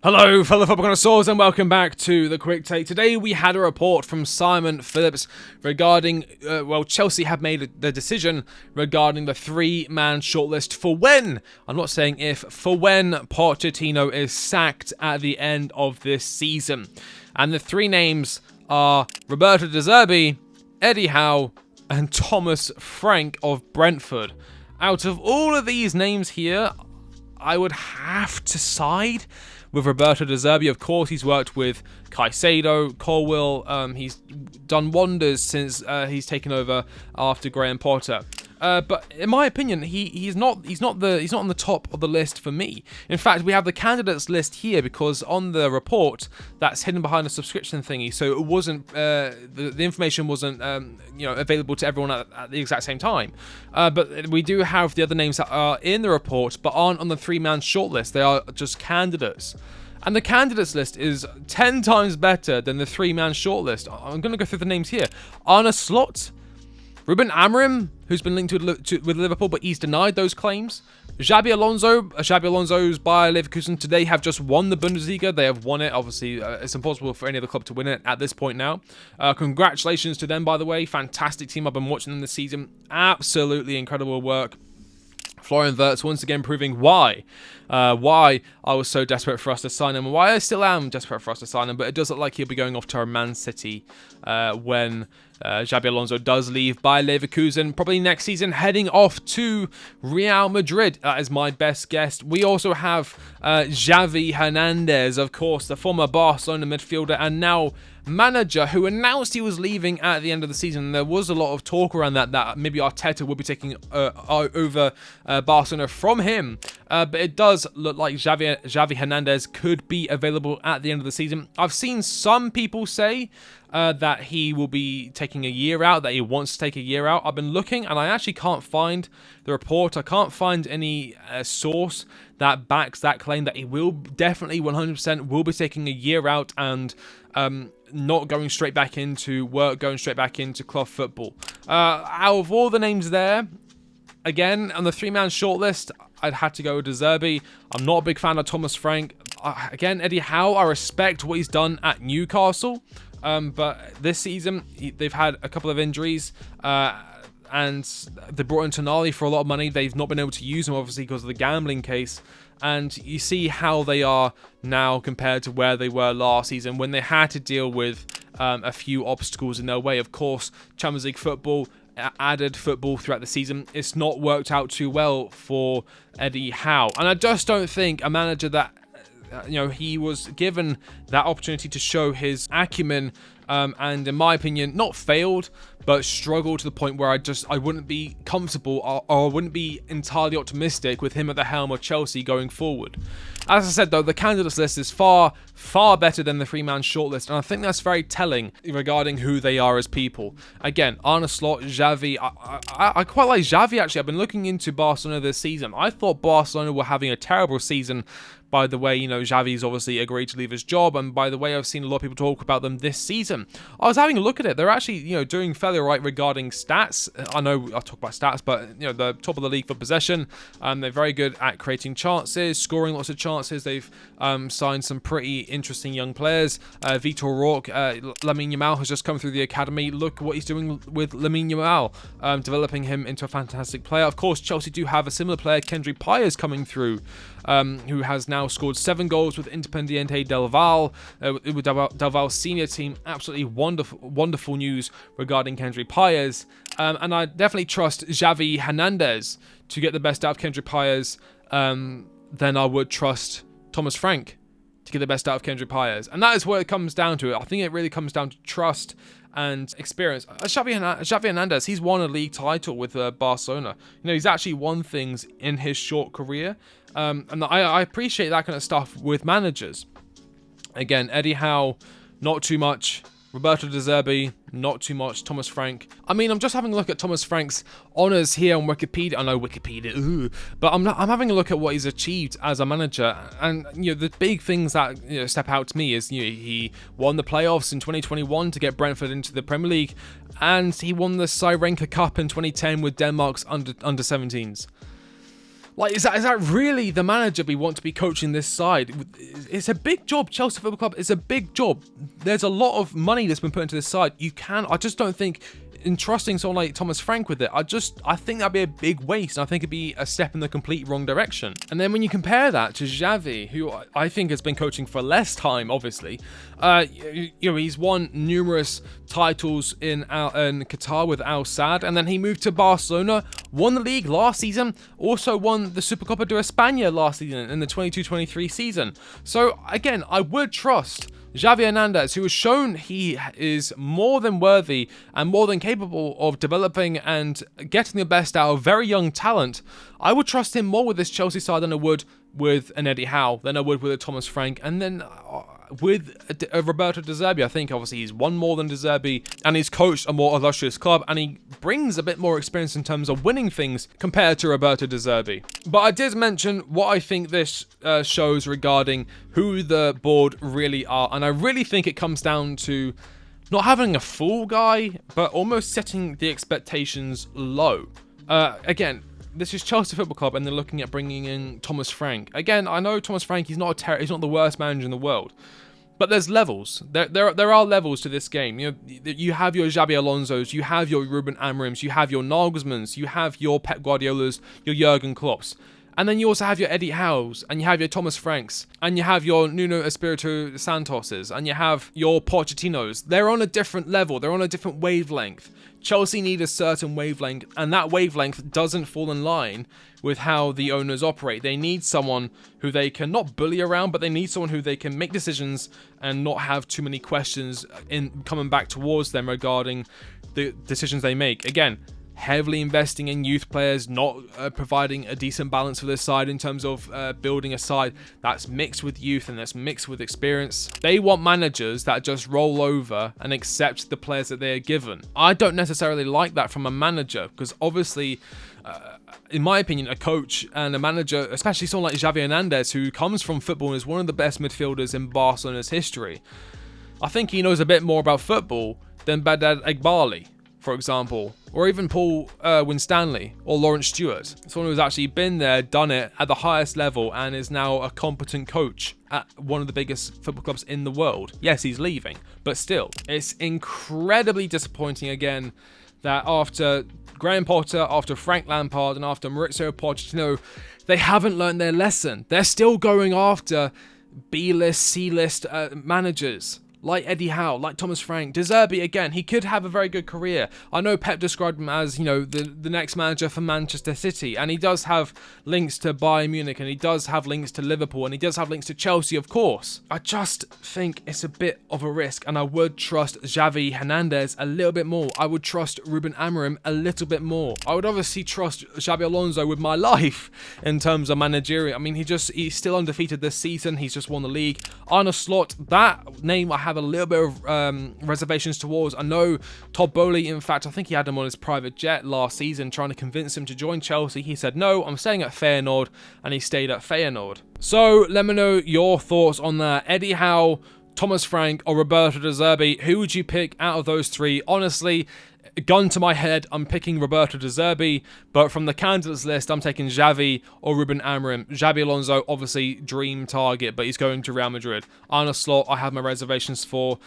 Hello, fellow football connoisseurs, and welcome back to the Quick Take. Today we had a report from Simon Phillips regarding, Chelsea have made the decision regarding the three-man shortlist for when, I'm not saying if, for when Pochettino is sacked at the end of this season. And the three names are Roberto De Zerbi, Eddie Howe, and Thomas Frank of Brentford. Out of all of these names here, I would have to side with Roberto De Zerbi. Of course, he's worked with Caicedo, Colwill. He's done wonders since he's taken over after Graham Potter. But in my opinion, he's not on the top of the list for me. In fact, we have the candidates list here because on the report that's hidden behind a subscription thingy, so it wasn't the information wasn't available to everyone at the exact same time. But we do have the other names that are in the report but aren't on the three-man shortlist. They are just candidates. And the candidates list is 10 times better than the three-man shortlist. I'm going to go through the names here. Arne Slot, Ruben Amorim, who's been linked with Liverpool, but he's denied those claims. Xabi Alonso's Bayer Leverkusen today have just won the Bundesliga. They have won it. Obviously, it's impossible for any other club to win it at this point now. Congratulations to them, by the way. Fantastic team. I've been watching them this season. Absolutely incredible work. Florian Wirtz once again proving why I was so desperate for us to sign him, and why I still am desperate for us to sign him, but it does look like he'll be going off to Man City when Xabi Alonso does leave Bayer Leverkusen, probably next season, heading off to Real Madrid. That is my best guess. We also have Xavi Hernandez, of course, the former Barcelona midfielder and now manager, who announced he was leaving at the end of the season. There was a lot of talk around that maybe Arteta will be taking over Barcelona from him, but it does look like Xavi Hernandez could be available at the end of the season. I've seen some people say that he will be taking a year out, that he wants to take a year out. I've been looking and I actually can't find the report. I can't find any source that backs that claim that he will definitely 100% will be taking a year out and not going straight back into work, going straight back into club football. Out of all the names there, again, on the three-man shortlist, I'd have to go with De Zerbi. I'm not a big fan of Thomas Frank. Again, Eddie Howe, I respect what he's done at Newcastle. But this season, they've had a couple of injuries. And they brought in Tonali for a lot of money. They've not been able to use him, obviously, because of the gambling case. And you see how they are now compared to where they were last season when they had to deal with a few obstacles in their way. Of course, Champions League football, added football throughout the season. It's not worked out too well for Eddie Howe. And I just don't think a manager that, he was given that opportunity to show his acumen and, in my opinion, not failed, but struggled to the point where I wouldn't be comfortable or I wouldn't be entirely optimistic with him at the helm of Chelsea going forward. As I said, though, the candidates list is far, far better than the three-man shortlist, and I think that's very telling regarding who they are as people. Again, Arne Slot, Xavi. I quite like Xavi, actually. I've been looking into Barcelona this season. I thought Barcelona were having a terrible season. By the way, Xavi's obviously agreed to leave his job, and by the way, I've seen a lot of people talk about them this season. I was having a look at it. They're actually, doing fairly right regarding stats. I know I talk about stats, but, the top of the league for possession. They're very good at creating chances, scoring lots of chances. They've signed some pretty interesting young players. Vitor Roque, Lamine Yamal has just come through the academy. Look what he's doing with Lamine Yamal, developing him into a fantastic player. Of course, Chelsea do have a similar player, Kendrick Pires, coming through, who has now scored 7 goals with Independiente del Valle, with Del Valle's senior team. Absolutely wonderful news regarding Kendrick Pires. And I definitely trust Xavi Hernandez to get the best out of Kendrick Pires than I would trust Thomas Frank to get the best out of Kendrick Pires. And that is what it comes down to. I think it really comes down to trust and experience. Xavi Hernandez, he's won a league title with Barcelona. He's actually won things in his short career. And I appreciate that kind of stuff with managers. Again, Eddie Howe, not too much. Roberto De Zerbi, not too much. Thomas Frank. I'm just having a look at Thomas Frank's honours here on Wikipedia. I know Wikipedia, but I'm having a look at what he's achieved as a manager. And the big things that step out to me is he won the playoffs in 2021 to get Brentford into the Premier League, and he won the Syrenka Cup in 2010 with Denmark's under 17s. Like, is that really the manager we want to be coaching this side? It's a big job. Chelsea Football Club is a big job. There's a lot of money that's been put into this side. I just don't think entrusting someone like Thomas Frank with it, I think that'd be a big waste. And I think it'd be a step in the complete wrong direction. And then when you compare that to Xavi, who I think has been coaching for less time, obviously, he's won numerous titles in Qatar with Al Sadd, and then he moved to Barcelona, won the league last season, also won the Supercopa de España last season in the 22-23 season. So again, I would trust Xavi Hernandez, who has shown he is more than worthy and more than capable of developing and getting the best out of very young talent. I would trust him more with this Chelsea side than I would with an Eddie Howe, than I would with a Thomas Frank, and then with a Roberto De Zerbi. I think obviously he's won more than De Zerbi, and he's coached a more illustrious club, and he brings a bit more experience in terms of winning things compared to Roberto De Zerbi. But I did mention what I think this shows regarding who the board really are, and I really think it comes down to not having a fool guy, but almost setting the expectations low. Again, this is Chelsea Football Club, and they're looking at bringing in Thomas Frank. Again, I know Thomas Frank, he's not the worst manager in the world, but there's levels. There are levels to this game. You have your Xabi Alonso's, you have your Ruben Amorims, you have your Nagelsmans, you have your Pep Guardiola's, your Jurgen Klopp's. And then you also have your Eddie Howe's, and you have your Thomas Franks, and you have your Nuno Espirito Santos's, and you have your Pochettino's. They're on a different level. They're on a different wavelength. Chelsea need a certain wavelength, and that wavelength doesn't fall in line with how the owners operate. They need someone who they can not bully around, but they need someone who they can make decisions and not have too many questions coming back towards them regarding the decisions they make. Again, heavily investing in youth players, not providing a decent balance for this side in terms of building a side that's mixed with youth and that's mixed with experience. They want managers that just roll over and accept the players that they are given. I don't necessarily like that from a manager, because obviously, in my opinion, a coach and a manager, especially someone like Xavi Hernandez, who comes from football and is one of the best midfielders in Barcelona's history, I think he knows a bit more about football than Badad Eghbali, for example, or even Paul Winstanley or Lawrence Stewart. Someone who's actually been there, done it at the highest level, and is now a competent coach at one of the biggest football clubs in the world. Yes, he's leaving, but still, it's incredibly disappointing again that after Graham Potter, after Frank Lampard, and after Maurizio Pochettino, they haven't learned their lesson. They're still going after B-list, C-list managers. Like Eddie Howe, like Thomas Frank. De Zerbi, again, he could have a very good career. I know Pep described him as, the next manager for Manchester City, and he does have links to Bayern Munich, and he does have links to Liverpool, and he does have links to Chelsea, of course. I just think it's a bit of a risk, and I would trust Xavi Hernandez a little bit more. I would trust Ruben Amorim a little bit more. I would obviously trust Xabi Alonso with my life in terms of managerial. I mean, he's still undefeated this season. He's just won the league. Arne Slot, that name I have a little bit of reservations towards. I know Todd Bowley, in fact, I think he had him on his private jet last season trying to convince him to join Chelsea. He said, no, I'm staying at Feyenoord, and he stayed at Feyenoord. So let me know your thoughts on that. Eddie Howe, Thomas Frank, or Roberto De Zerbi. Who would you pick out of those three? Honestly, gun to my head, I'm picking Roberto De Zerbi, but from the candidates list, I'm taking Xavi or Ruben Amorim. Xabi Alonso, obviously, dream target, but he's going to Real Madrid. Arne Slot, I have my reservations for.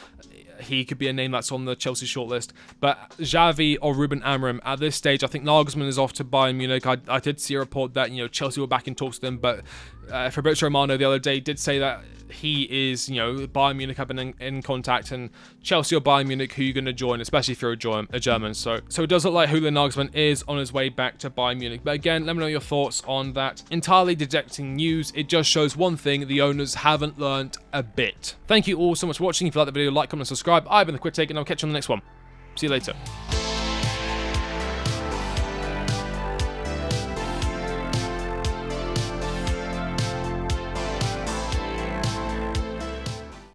He could be a name that's on the Chelsea shortlist. But Xavi or Ruben Amorim, at this stage, I think Nagelsmann is off to Bayern Munich. I did see a report that, Chelsea were back in talks with him, but Fabrizio Romano the other day did say that he is, Bayern Munich have been in contact, and Chelsea or Bayern Munich, who you're going to join, especially if you're a German. So it does look like Julian Nagelsmann is on his way back to Bayern Munich. But again, let me know your thoughts on that. Entirely dejecting news. It just shows one thing: the owners haven't learnt a bit. Thank you all so much for watching. If you like the video, like, comment, and subscribe. I've been the Quick Take, and I'll catch you on the next one. See you later.